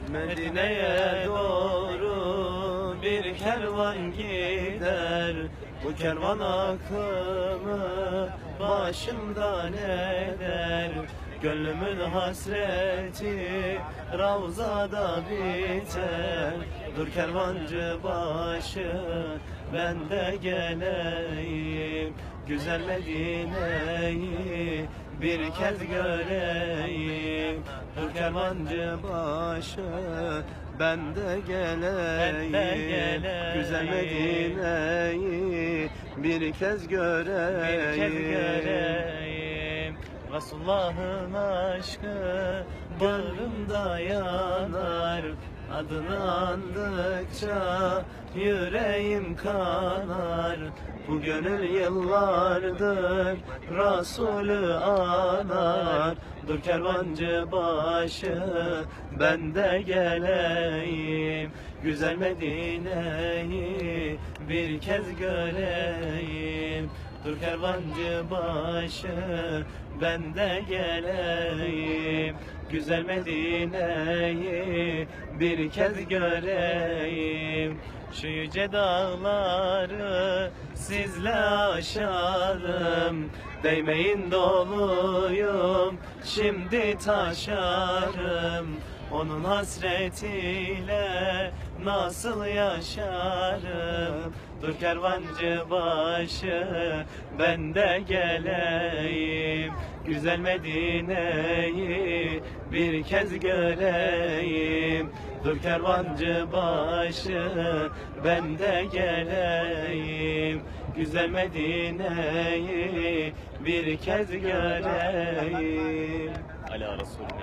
Medine'ye doğru bir kervan gider. Bu kervan aklımı başımdan eder. Gönlümün hasreti Ravzada biter. Dur kervancı başı ben de geleyim. Güzel Medine'yi bir kez göreyim. Dur kervancı başı ben de geleyim. Güzel Medine'yi bir kez göreyim. Resulullah'ın aşkı bağrımda yanar. Adını andıkça yüreğim kanar. Bu gönül yıllardır Resulü anar. Dur kervancı başı ben de geleyim. Güzel Medine'yi bir kez göreyim. Dur kervancı başı ben de geleyim. Güzel Medine'yi bir kez göreyim. Şu yüce dağları sizle aşarım. Değmeyin doluyum şimdi taşarım. Onun hasretiyle nasıl yaşarım. Dur kervancı başı ben de geleyim. Güzel Medine'yi bir kez göreyim. Dur kervancı başı ben de geleyim. Güzel Medine'yi bir kez göreyim. Ala Resulüne.